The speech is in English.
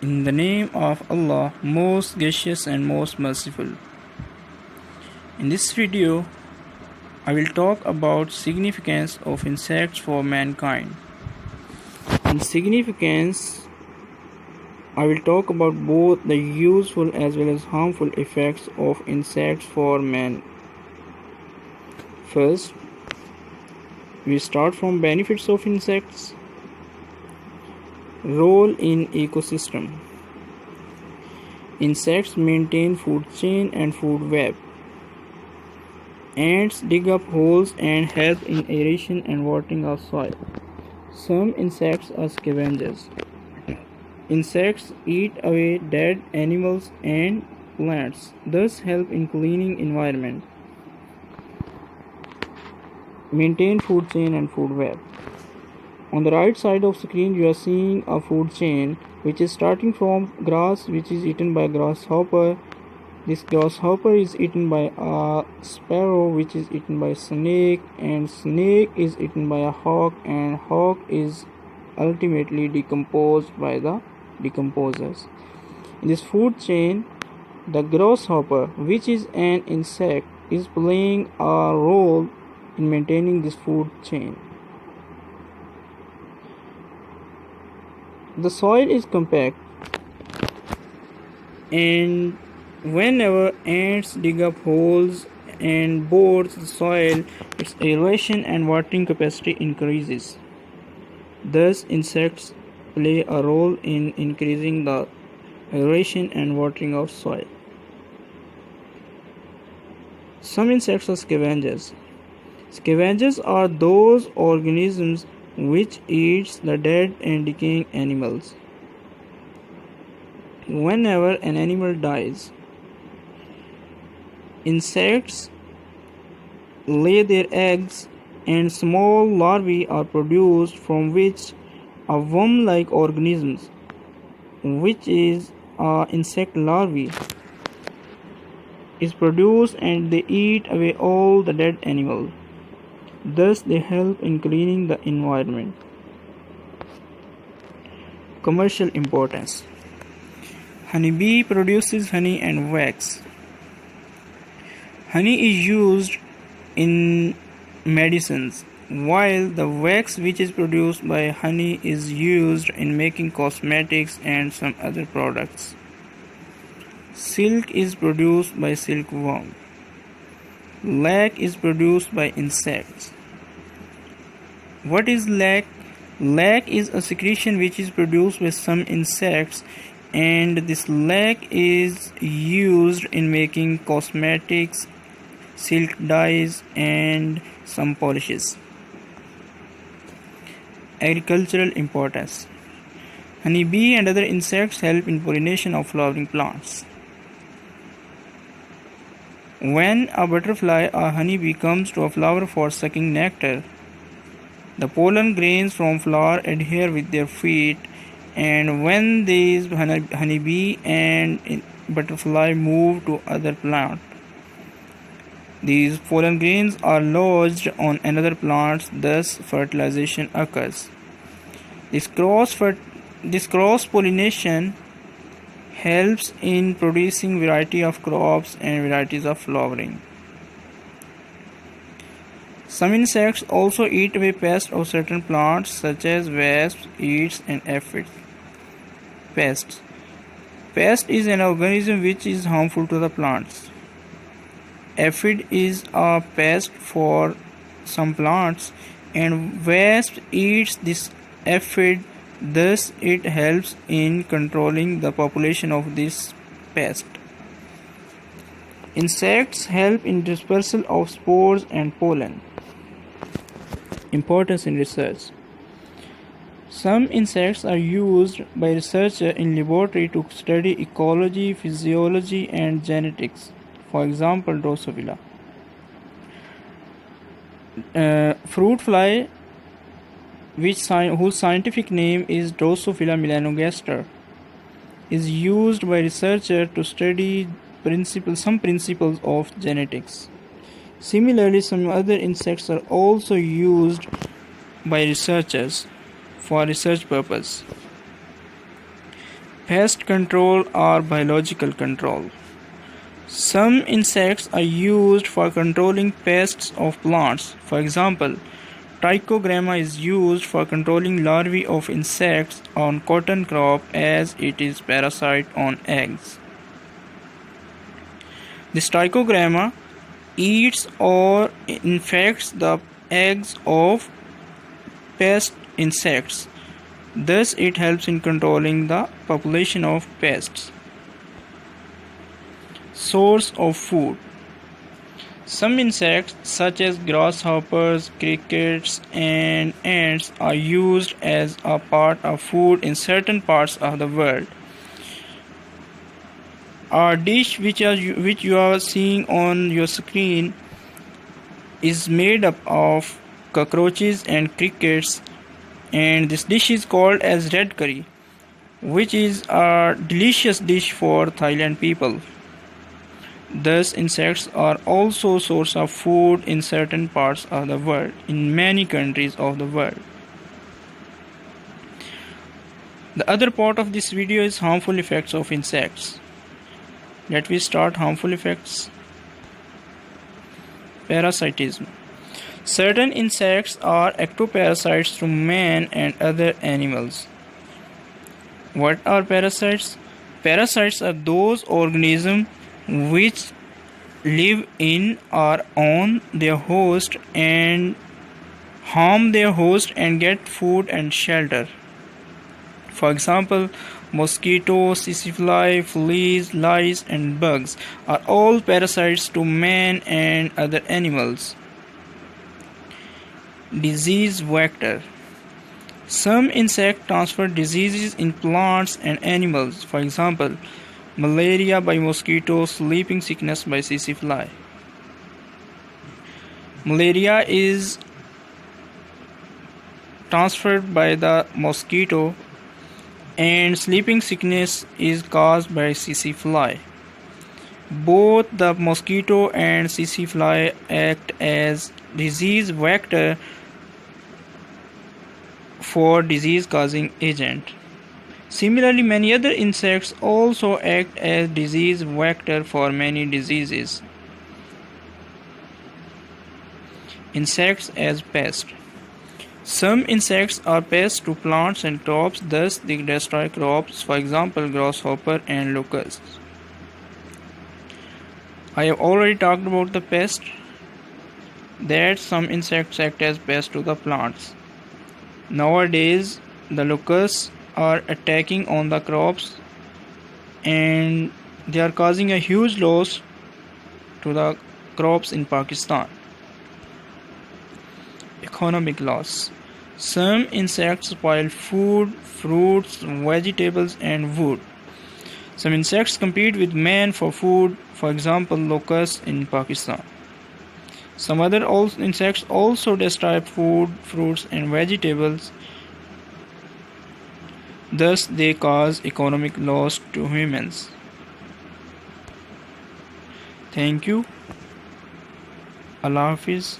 In the name of Allah, most gracious and most merciful. In this video, I will talk about significance of insects for mankind. In significance, I will talk about both the useful as well as harmful effects of insects for man. First, we start from benefits of insects. Role in ecosystem. Insects maintain food chain and food web. Ants dig up holes and help in aeration and watering of soil. Some insects are scavengers. Insects eat away dead animals and plants, thus help in cleaning environment. Maintain food chain and food web. On the right side of screen you are seeing a food chain which is starting from grass, which is eaten by grasshopper. This grasshopper is eaten by a sparrow, which is eaten by snake, and snake is eaten by a hawk, and hawk is ultimately decomposed by the decomposers. In this food chain, the grasshopper, which is an insect, is playing a role in maintaining this food chain. The soil is compact, and whenever ants dig up holes and bores the soil, its aeration and watering capacity increases. Thus, insects play a role in increasing the aeration and watering of soil. Some insects are scavengers. Scavengers are those organisms which eats the dead and decaying animals. Whenever an animal dies, insects lay their eggs and small larvae are produced, from which a worm-like organisms, which is an insect larvae, is produced, and they eat away all the dead animals. Thus they help in cleaning the environment. Commercial importance. Honeybee produces honey and wax. Honey is used in medicines, while the wax which is produced by honey is used in making cosmetics and some other products. Silk is produced by silkworm. Lac is produced by insects. What is lac? Lac is a secretion which is produced by some insects, and this lac is used in making cosmetics, silk dyes, and some polishes. Agricultural importance. Honeybee and other insects help in pollination of flowering plants. When a butterfly or honeybee comes to a flower for sucking nectar, the pollen grains from flower adhere with their feet, and when these honeybee and butterfly move to other plant, these pollen grains are lodged on another plant, thus fertilization occurs. This cross-pollination helps in producing variety of crops and varieties of flowering. Some insects also eat away pests of certain plants, such as wasps, ants, and aphids. Pests. Pest is an organism which is harmful to the plants. Aphid is a pest for some plants, and wasp eats this aphid. Thus, it helps in controlling the population of this pest. Insects help in dispersal of spores and pollen. Importance in research. Some insects are used by researchers in laboratory to study ecology, physiology, and genetics. For example, Drosophila. Fruit fly, whose scientific name is Drosophila melanogaster, is used by researchers to study some principles of genetics. Similarly, some other insects are also used by researchers for research purpose. Pest control or biological control. Some insects are used for controlling pests of plants. For example, trichogramma is used for controlling larvae of insects on cotton crop as it is parasite on eggs. This trichogramma eats or infects the eggs of pest insects. Thus, it helps in controlling the population of pests. Source of food. Some insects, such as grasshoppers, crickets, and ants, are used as a part of food in certain parts of the world. Our dish, which you are seeing on your screen, is made up of cockroaches and crickets, and this dish is called as red curry, which is a delicious dish for Thailand people. Thus, insects are also a source of food in certain parts of the world, in many countries of the world. The other part of this video is harmful effects of insects. Let me start harmful effects. Parasitism. Certain insects are ectoparasites to man and other animals. What are parasites? Parasites are those organisms which live in or on their host and harm their host and get food and shelter. For example, mosquitoes, sisifly, fleas, lice, and bugs are all parasites to man and other animals. Disease vector. Some insects transfer diseases in plants and animals. For example, malaria by mosquito, sleeping sickness by sisifly. Malaria is transferred by the mosquito and sleeping sickness is caused by sisifly. Both the mosquito and sisifly act as disease vector for disease causing agent. Similarly, many other insects also act as disease vector for many diseases. Insects as pests. Some insects are pests to plants and crops, thus they destroy crops, for example, grasshopper and locusts. I have already talked about the pest, that some insects act as pests to the plants. Nowadays, the locusts are attacking on the crops and they are causing a huge loss to the crops in Pakistan. Economic loss. Some insects spoil food, fruits, vegetables, and wood. Some insects compete with man for food, for example, locusts in Pakistan. Some other insects also destroy food, fruits, and vegetables. Thus, they cause economic loss to humans. Thank you. Allah Hafiz.